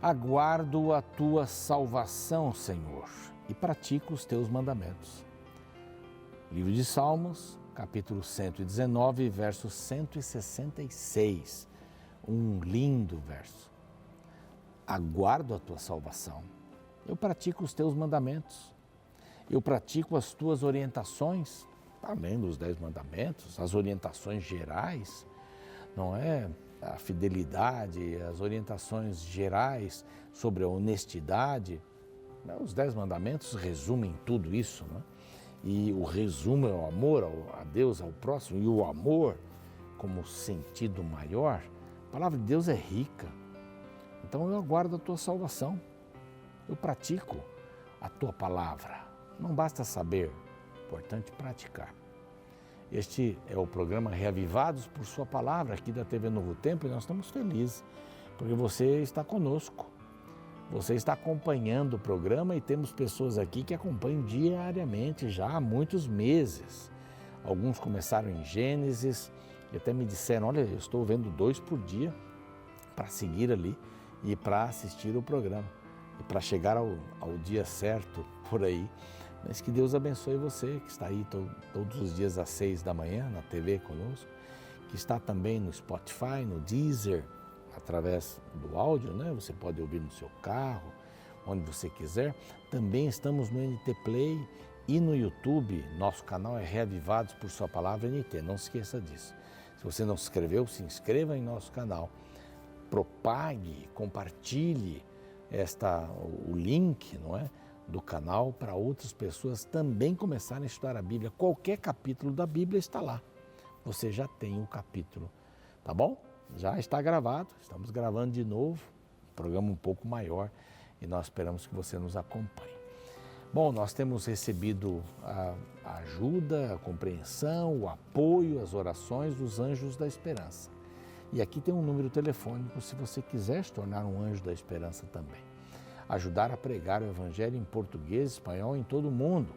Aguardo a tua salvação, Senhor, e pratico os teus mandamentos. Livro de Salmos, capítulo 119, verso 166. Um lindo verso. Aguardo a tua salvação. Eu pratico os teus mandamentos. Eu pratico as tuas orientações, além dos 10 mandamentos, as orientações gerais, não é? A fidelidade, as orientações gerais sobre a honestidade. Os 10 mandamentos resumem tudo isso, né? E o resumo é o amor a Deus, ao próximo, e o amor como sentido maior. A palavra de Deus é rica. Então eu aguardo a tua salvação. Eu pratico a tua palavra. Não basta saber, é importante praticar. Este é o programa Reavivados por Sua Palavra, aqui da TV Novo Tempo, e nós estamos felizes, porque você está conosco. Você está acompanhando o programa e temos pessoas aqui que acompanham diariamente já há muitos meses. Alguns começaram em Gênesis e até me disseram, olha, eu estou vendo 2 por dia para seguir ali e para assistir o programa. E para chegar ao dia certo por aí. Mas que Deus abençoe você que está aí todos os dias às 6 da manhã na TV conosco, que está também no Spotify, no Deezer, através do áudio, né? Você pode ouvir no seu carro, onde você quiser. Também estamos no NT Play e no YouTube. Nosso canal é Reavivados por Sua Palavra NT, não se esqueça disso. Se você não se inscreveu, se inscreva em nosso canal. Propague, compartilhe o link, não é, do canal para outras pessoas também começarem a estudar a Bíblia. Qualquer capítulo da Bíblia está lá. Você já tem o capítulo, tá bom? Já está gravado, estamos gravando de novo, um programa um pouco maior e nós esperamos que você nos acompanhe. Bom, nós temos recebido a ajuda, a compreensão, o apoio, as orações dos Anjos da Esperança. E aqui tem um número telefônico se você quiser se tornar um Anjo da Esperança também. Ajudar a pregar o Evangelho em português e espanhol em todo o mundo.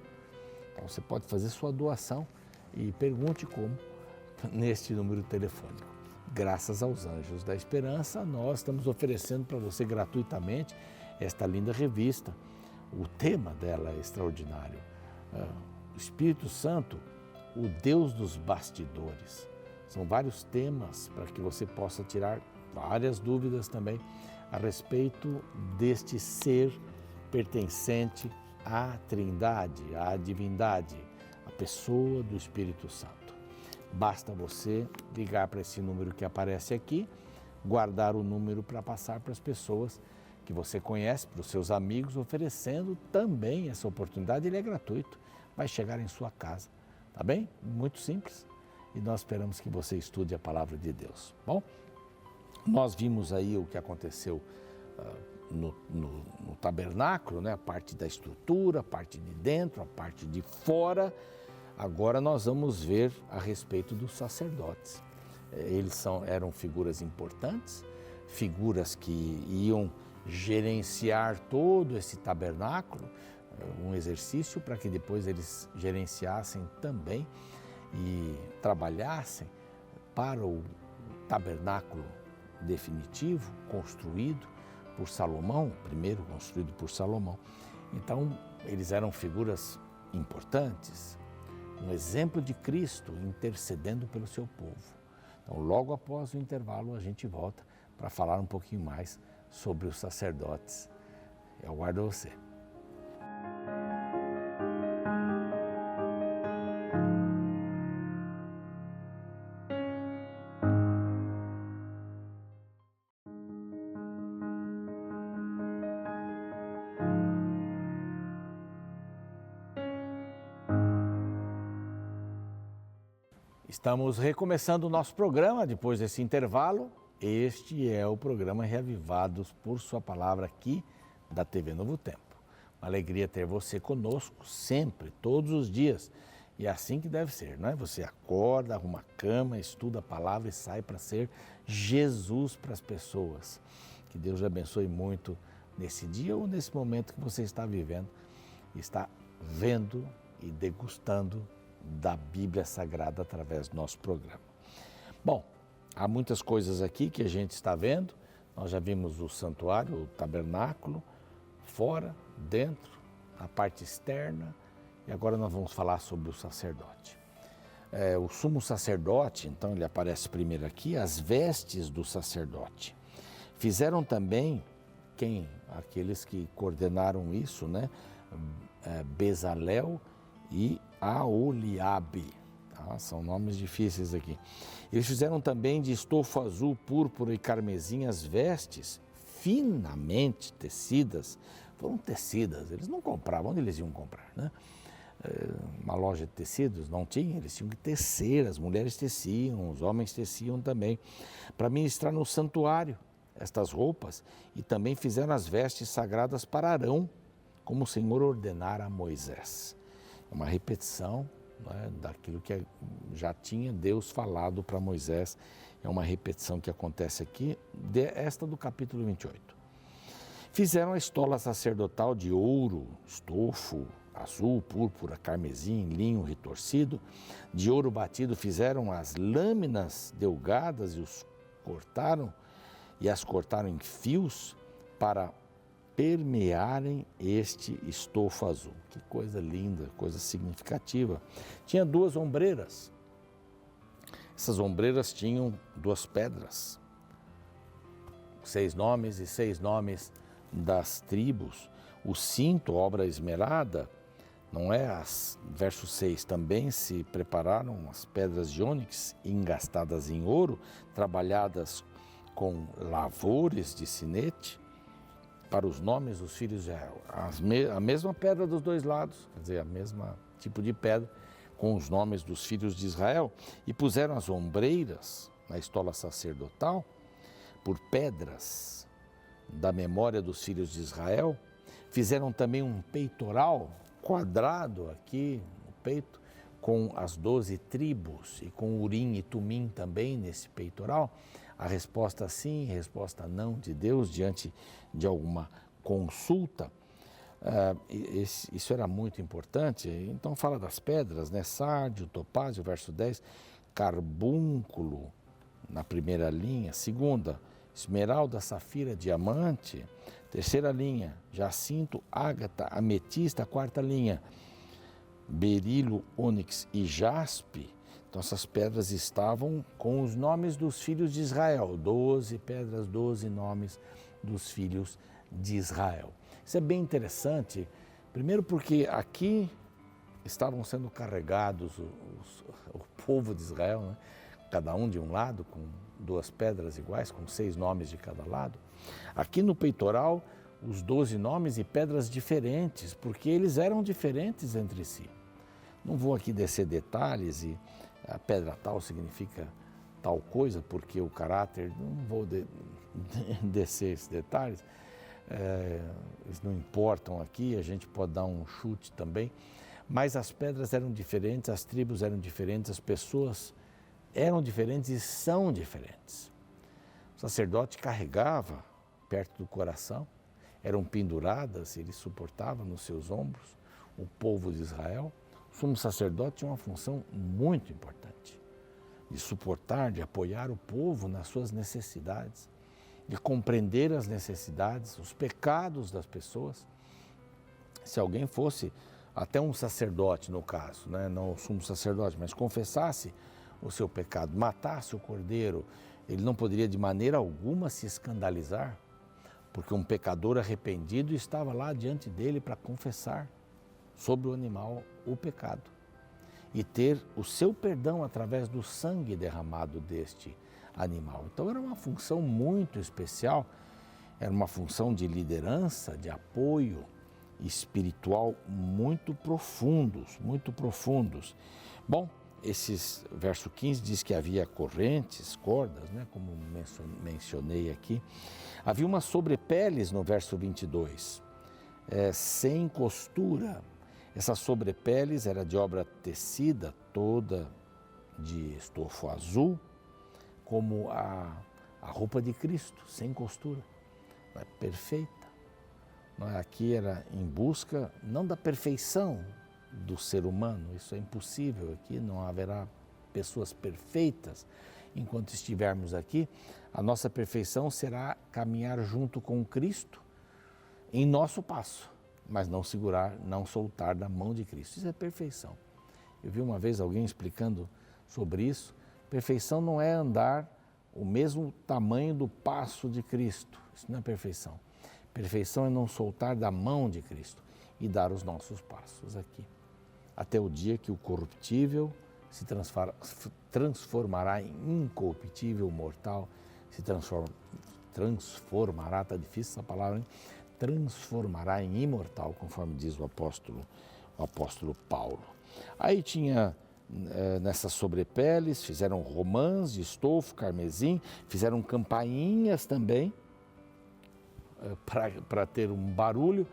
Então você pode fazer sua doação e pergunte como neste número telefônico. Graças aos Anjos da Esperança, nós estamos oferecendo para você gratuitamente esta linda revista. O tema dela é extraordinário. O Espírito Santo, o Deus dos bastidores. São vários temas para que você possa tirar várias dúvidas também a respeito deste ser pertencente à Trindade, à divindade, a pessoa do Espírito Santo. Basta você ligar para esse número que aparece aqui, guardar o número para passar para as pessoas que você conhece, para os seus amigos, oferecendo também essa oportunidade. Ele é gratuito, vai chegar em sua casa, tá bem? Muito simples. E nós esperamos que você estude a palavra de Deus. Bom, nós vimos aí o que aconteceu no tabernáculo, né? A parte da estrutura, a parte de dentro, a parte de fora. Agora nós vamos ver a respeito dos sacerdotes. Eles eram figuras importantes, figuras que iam gerenciar todo esse tabernáculo, um exercício para que depois eles gerenciassem também e trabalhassem para o tabernáculo definitivo, construído por Salomão, primeiro construído por Salomão. Então, eles eram figuras importantes, um exemplo de Cristo intercedendo pelo seu povo. Então, logo após o intervalo, a gente volta para falar um pouquinho mais sobre os sacerdotes. Eu aguardo você. Estamos recomeçando o nosso programa depois desse intervalo. Este é o programa Reavivados por Sua Palavra aqui da TV Novo Tempo. Uma alegria ter você conosco sempre, todos os dias. E é assim que deve ser, não é? Você acorda, arruma a cama, estuda a palavra e sai para ser Jesus para as pessoas. Que Deus lhe abençoe muito nesse dia ou nesse momento que você está vivendo, está vendo e degustando da Bíblia Sagrada através do nosso programa. Bom, há muitas coisas aqui que a gente está vendo. Nós já vimos o santuário, o tabernáculo, fora, dentro, a parte externa, e agora nós vamos falar sobre o sacerdote. O sumo sacerdote, então ele aparece primeiro aqui, as vestes do sacerdote. Fizeram também, aqueles que coordenaram isso, né? Bezalel e Aholiabe, tá? São nomes difíceis aqui. Eles fizeram também de estofo azul, púrpura e carmesim as vestes finamente tecidas. Foram tecidas, eles não compravam, onde eles iam comprar, né? Uma loja de tecidos não tinha, eles tinham que tecer, as mulheres teciam, os homens teciam também, para ministrar no santuário estas roupas, e também fizeram as vestes sagradas para Arão, como o Senhor ordenara a Moisés. É uma repetição, né, daquilo que já tinha Deus falado para Moisés, é uma repetição que acontece aqui, esta do capítulo 28. Fizeram a estola sacerdotal de ouro, estofo, azul, púrpura, carmesim, linho retorcido, de ouro batido fizeram as lâminas delgadas e as cortaram em fios para permearem este estofo azul. Que coisa linda, coisa significativa. Tinha 2 ombreiras. Essas ombreiras tinham 2 pedras, 6 nomes e 6 nomes das tribos. O cinto, obra esmerada, não é? Verso 6, também se prepararam as pedras de ônix engastadas em ouro, trabalhadas com lavores de sinete, para os nomes dos filhos de Israel. A mesma pedra dos 2 lados, quer dizer, a mesma tipo de pedra, com os nomes dos filhos de Israel, e puseram as ombreiras na estola sacerdotal por pedras da memória dos filhos de Israel. Fizeram também um peitoral quadrado aqui no peito, com as 12 tribos e com Urim e Tumim também nesse peitoral. A resposta sim, resposta não de Deus diante de alguma consulta. Isso era muito importante. Então fala das pedras, né? Sárdio, topázio, verso 10, carbúnculo na primeira linha, segunda, esmeralda, safira, diamante, terceira linha, jacinto, ágata, ametista, quarta linha, berilo, ônix e jaspe. Então essas pedras estavam com os nomes dos filhos de Israel, 12 pedras, 12 nomes dos filhos de Israel. Isso é bem interessante, primeiro porque aqui estavam sendo carregados o povo de Israel, né? Cada um de um lado, com 2 pedras iguais, com 6 nomes de cada lado. Aqui no peitoral, os 12 nomes e pedras diferentes, porque eles eram diferentes entre si. Não vou aqui descer detalhes e a pedra tal significa tal coisa, porque o caráter, não vou descer esses detalhes, eles não importam aqui, a gente pode dar um chute também, mas as pedras eram diferentes, as tribos eram diferentes, as pessoas eram diferentes e são diferentes. O sacerdote carregava perto do coração, eram penduradas, ele suportava nos seus ombros o povo de Israel. O sumo sacerdote tinha uma função muito importante, de suportar, de apoiar o povo nas suas necessidades, de compreender as necessidades, os pecados das pessoas. Se alguém fosse, até um sacerdote no caso, né? Não o sumo sacerdote, mas confessasse o seu pecado, matasse o cordeiro, ele não poderia de maneira alguma se escandalizar, porque um pecador arrependido estava lá diante dele para confessar sobre o animal o pecado e ter o seu perdão através do sangue derramado deste animal. Então era uma função muito especial, era uma função de liderança, de apoio espiritual muito profundos, muito profundos. Bom, verso 15 diz que havia correntes, cordas, né, como mencionei aqui. Havia uma sobrepeles no verso 22, sem costura. Essa sobrepeles era de obra tecida, toda de estofo azul, como a roupa de Cristo, sem costura, perfeita. Aqui era em busca, não da perfeição do ser humano, isso é impossível, aqui não haverá pessoas perfeitas, enquanto estivermos aqui, a nossa perfeição será caminhar junto com Cristo em nosso passo, mas não segurar, não soltar da mão de Cristo. Isso é perfeição. Eu vi uma vez alguém explicando sobre isso. Perfeição não é andar o mesmo tamanho do passo de Cristo. Isso não é perfeição. Perfeição é não soltar da mão de Cristo e dar os nossos passos aqui, até o dia que o corruptível se transformará em incorruptível, mortal, se transformará, está difícil essa palavra, hein? Transformará em imortal, conforme diz o apóstolo Paulo. Aí tinha nessas sobrepeles, fizeram romãs de estofo, carmesim, fizeram campainhas também, para ter um barulho.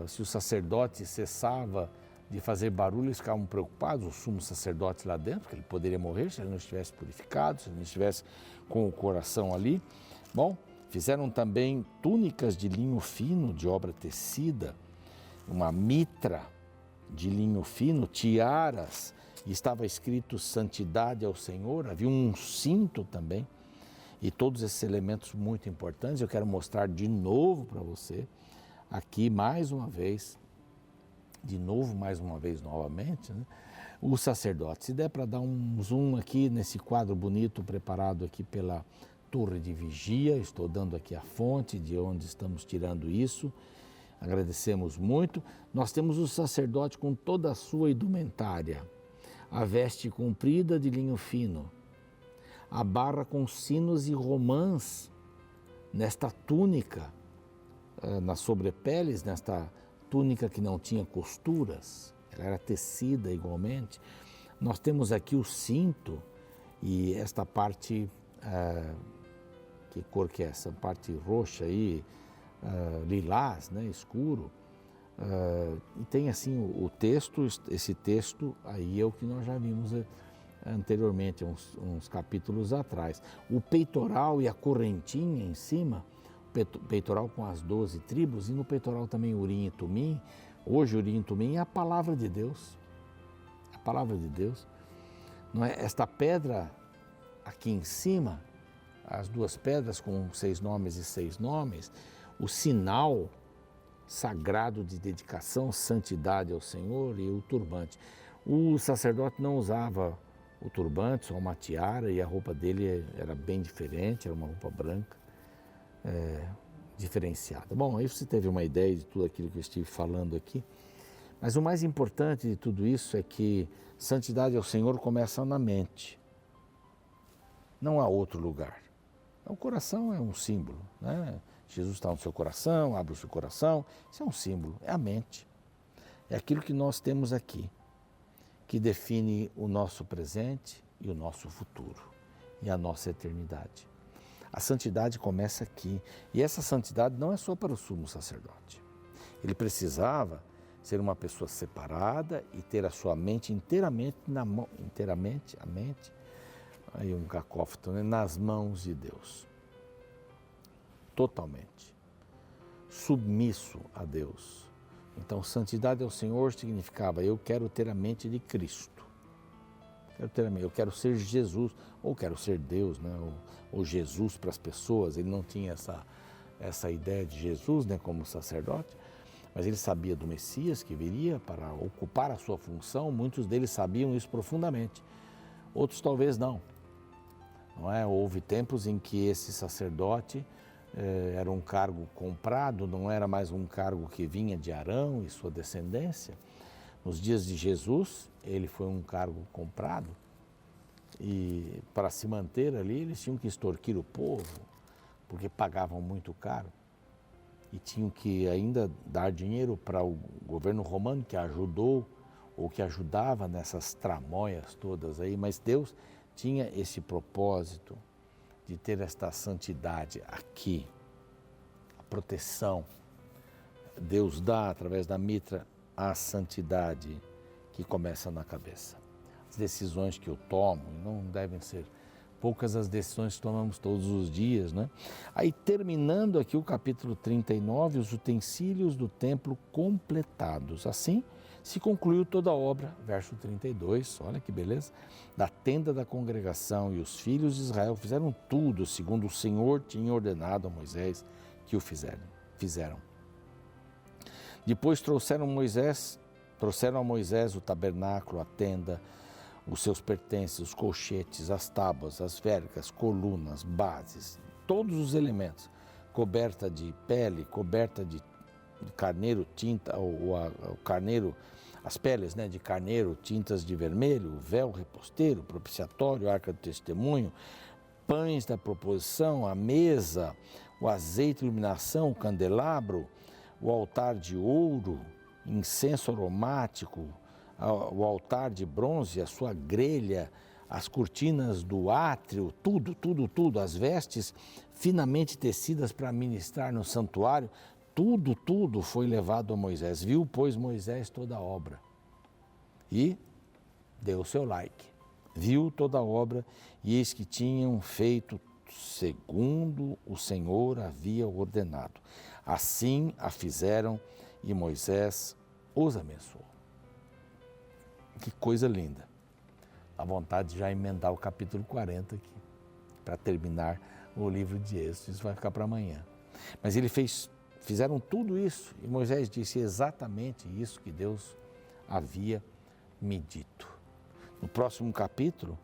Se o sacerdote cessava de fazer barulho, eles ficavam preocupados, o sumo sacerdote lá dentro, porque ele poderia morrer se ele não estivesse purificado, se ele não estivesse com o coração ali. Bom, fizeram também túnicas de linho fino, de obra tecida, uma mitra de linho fino, tiaras, e estava escrito santidade ao Senhor, havia um cinto também, e todos esses elementos muito importantes. Eu quero mostrar de novo para você, aqui mais uma vez, novamente, né? O sacerdote. Se der para dar um zoom aqui nesse quadro bonito preparado aqui pela Torre de Vigia, estou dando aqui a fonte de onde estamos tirando isso, agradecemos muito. Nós temos o sacerdote com toda a sua indumentária, a veste comprida de linho fino, a barra com sinos e romãs, nesta túnica, nas sobrepeles, nesta túnica que não tinha costuras, ela era tecida igualmente. Nós temos aqui o cinto e esta parte, que cor que é essa? Parte roxa aí, lilás, né, escuro. E tem assim o texto, esse texto aí é o que nós já vimos anteriormente, uns capítulos atrás. O peitoral e a correntinha em cima, peitoral com as 12 tribos, e no peitoral também Urim e Tumim. Hoje Urim e Tumim é a palavra de Deus. A palavra de Deus. Não é? Esta pedra aqui em cima, as duas pedras com 6 nomes e 6 nomes, o sinal sagrado de dedicação, santidade ao Senhor, e o turbante. O sacerdote não usava o turbante, só uma tiara, e a roupa dele era bem diferente, era uma roupa branca, diferenciada. Bom, aí você teve uma ideia de tudo aquilo que eu estive falando aqui, mas o mais importante de tudo isso é que santidade ao Senhor começa na mente, não há outro lugar. O coração é um símbolo, né? Jesus está no seu coração, abre o seu coração, isso é um símbolo, é a mente. É aquilo que nós temos aqui, que define o nosso presente e o nosso futuro, e a nossa eternidade. A santidade começa aqui, e essa santidade não é só para o sumo sacerdote. Ele precisava ser uma pessoa separada e ter a sua mente inteiramente na mão, inteiramente a mente, aí um cacófato, né? Nas mãos de Deus. Totalmente. Submisso a Deus. Então, santidade ao Senhor significava: eu quero ter a mente de Cristo. Eu quero ser Jesus, ou quero ser Deus, né? Ou Jesus para as pessoas. Ele não tinha essa ideia de Jesus, né, como sacerdote, mas ele sabia do Messias que viria para ocupar a sua função. Muitos deles sabiam isso profundamente, outros talvez não. Não é? Houve tempos em que esse sacerdote era um cargo comprado, não era mais um cargo que vinha de Arão e sua descendência. Nos dias de Jesus, ele foi um cargo comprado, e para se manter ali, eles tinham que extorquir o povo, porque pagavam muito caro, e tinham que ainda dar dinheiro para o governo romano, que ajudou, ou que ajudava nessas tramóias todas aí. Mas Deus tinha esse propósito de ter esta santidade aqui, a proteção. Deus dá, através da mitra, a santidade que começa na cabeça. As decisões que eu tomo, não devem ser poucas as decisões que tomamos todos os dias, né? Aí, terminando aqui o capítulo 39, os utensílios do templo completados. Assim se concluiu toda a obra, verso 32, olha que beleza, da tenda da congregação, e os filhos de Israel fizeram tudo segundo o Senhor tinha ordenado a Moisés que o fizeram. Depois trouxeram a Moisés o tabernáculo, a tenda, os seus pertences, os colchetes, as tábuas, as vergas, colunas, bases, todos os elementos, coberta de pele, coberta de carneiro, tinta, o carneiro, as peles, né, de carneiro, tintas de vermelho, o véu reposteiro, propiciatório, arca do testemunho, pães da proposição, a mesa, o azeite de iluminação, o candelabro, o altar de ouro, incenso aromático, o altar de bronze, a sua grelha, as cortinas do átrio, tudo, as vestes finamente tecidas para ministrar no santuário, tudo foi levado a Moisés. Viu, pois, Moisés toda a obra e deu o seu like. Viu toda a obra e eis que tinham feito segundo o Senhor havia ordenado. Assim a fizeram e Moisés os abençoou. Que coisa linda. Dá vontade de já emendar o capítulo 40 aqui, para terminar o livro de Êxodo. Isso vai ficar para amanhã. Mas fizeram tudo isso e Moisés disse exatamente isso que Deus havia me dito. No próximo capítulo,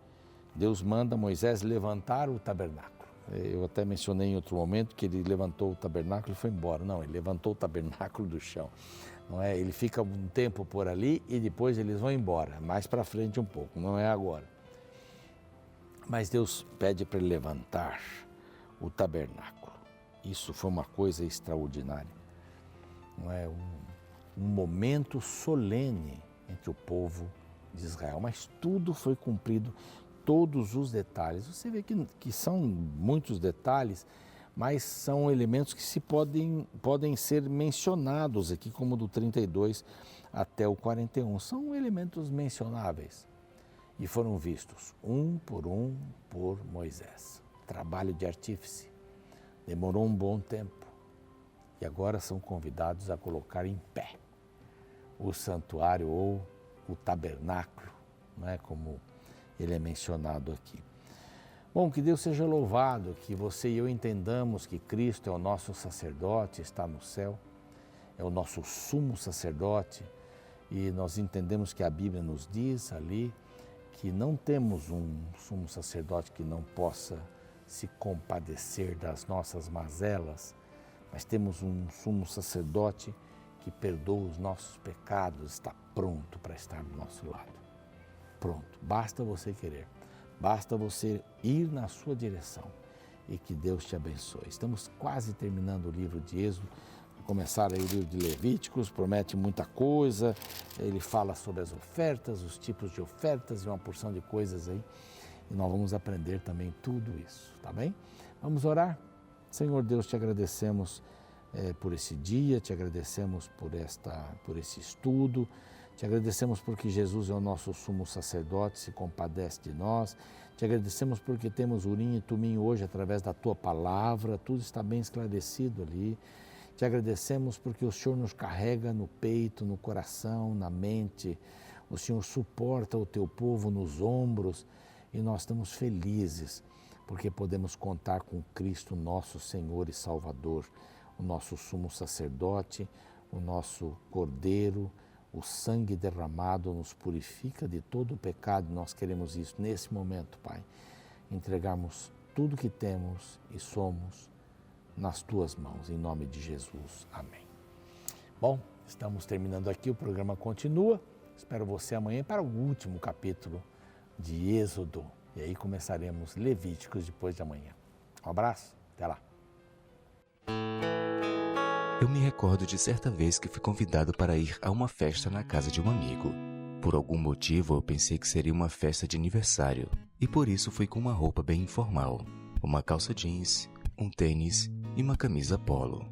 Deus manda Moisés levantar o tabernáculo. Eu até mencionei em outro momento que ele levantou o tabernáculo e foi embora. Não, ele levantou o tabernáculo do chão. Não é? Ele fica um tempo por ali e depois eles vão embora, mais para frente um pouco, não é agora. Mas Deus pede para ele levantar o tabernáculo. Isso foi uma coisa extraordinária. Não é? Um momento solene entre o povo de Israel, mas tudo foi cumprido, todos os detalhes. Você vê que são muitos detalhes, mas são elementos que podem ser mencionados aqui, como do 32 até o 41. São elementos mencionáveis e foram vistos um por Moisés. Trabalho de artífice. Demorou um bom tempo e agora são convidados a colocar em pé o santuário ou o tabernáculo, não é, como ele é mencionado aqui. Bom, que Deus seja louvado, que você e eu entendamos que Cristo é o nosso sacerdote, está no céu, é o nosso sumo sacerdote, e nós entendemos que a Bíblia nos diz ali que não temos um sumo sacerdote que não possa se compadecer das nossas mazelas, mas temos um sumo sacerdote que perdoa os nossos pecados, está pronto para estar do nosso lado. Pronto, basta você querer. Basta você ir na sua direção e que Deus te abençoe. Estamos quase terminando o livro de Êxodo. Vou começar aí o livro de Levíticos, promete muita coisa. Ele fala sobre as ofertas, os tipos de ofertas e uma porção de coisas aí. E nós vamos aprender também tudo isso, tá bem? Vamos orar? Senhor Deus, te agradecemos por esse dia, te agradecemos por esse estudo. Te agradecemos porque Jesus é o nosso sumo sacerdote, se compadece de nós. Te agradecemos porque temos Urim e Tumim hoje através da Tua palavra, tudo está bem esclarecido ali. Te agradecemos porque o Senhor nos carrega no peito, no coração, na mente. O Senhor suporta o Teu povo nos ombros e nós estamos felizes porque podemos contar com Cristo, nosso Senhor e Salvador, o nosso sumo sacerdote, o nosso Cordeiro. O sangue derramado nos purifica de todo o pecado. Nós queremos isso nesse momento, Pai. Entregarmos tudo que temos e somos nas Tuas mãos, em nome de Jesus. Amém. Bom, estamos terminando aqui, o programa continua. Espero você amanhã para o último capítulo de Êxodo. E aí começaremos Levíticos depois de amanhã. Um abraço, até lá. Eu me recordo de certa vez que fui convidado para ir a uma festa na casa de um amigo. Por algum motivo eu pensei que seria uma festa de aniversário e por isso fui com uma roupa bem informal, uma calça jeans, um tênis e uma camisa polo.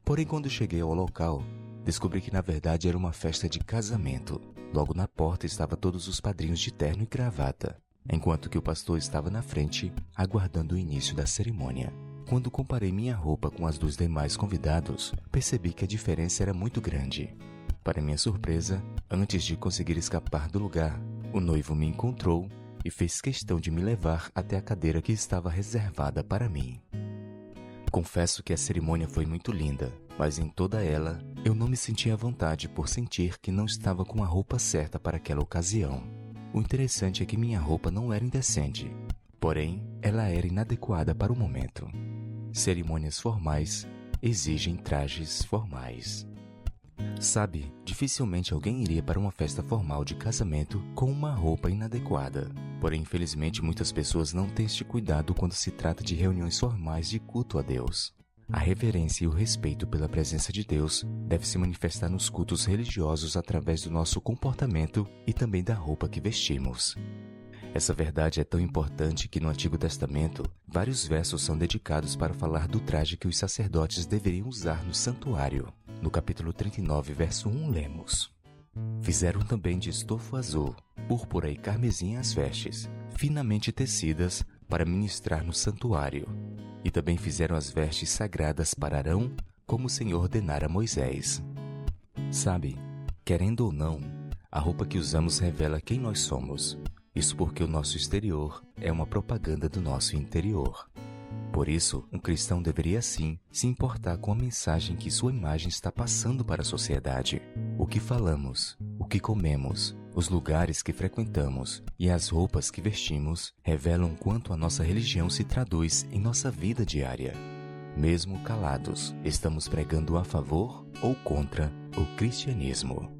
Porém, quando cheguei ao local, descobri que na verdade era uma festa de casamento. Logo na porta estavam todos os padrinhos de terno e gravata, enquanto que o pastor estava na frente, aguardando o início da cerimônia. Quando comparei minha roupa com as dos demais convidados, percebi que a diferença era muito grande. Para minha surpresa, antes de conseguir escapar do lugar, o noivo me encontrou e fez questão de me levar até a cadeira que estava reservada para mim. Confesso que a cerimônia foi muito linda, mas em toda ela eu não me senti à vontade por sentir que não estava com a roupa certa para aquela ocasião. O interessante é que minha roupa não era indecente, porém ela era inadequada para o momento. Cerimônias formais exigem trajes formais. Sabe, dificilmente alguém iria para uma festa formal de casamento com uma roupa inadequada. Porém, infelizmente, muitas pessoas não têm este cuidado quando se trata de reuniões formais de culto a Deus. A reverência e o respeito pela presença de Deus deve se manifestar nos cultos religiosos através do nosso comportamento e também da roupa que vestimos. Essa verdade é tão importante que no Antigo Testamento, vários versos são dedicados para falar do traje que os sacerdotes deveriam usar no santuário. No capítulo 39, verso 1, lemos: Fizeram também de estofo azul, púrpura e carmesim as vestes, finamente tecidas, para ministrar no santuário. E também fizeram as vestes sagradas para Arão, como o Senhor ordenara a Moisés. Sabe, querendo ou não, a roupa que usamos revela quem nós somos. Isso porque o nosso exterior é uma propaganda do nosso interior. Por isso, um cristão deveria sim se importar com a mensagem que sua imagem está passando para a sociedade. O que falamos, o que comemos, os lugares que frequentamos e as roupas que vestimos revelam quanto a nossa religião se traduz em nossa vida diária. Mesmo calados, estamos pregando a favor ou contra o cristianismo.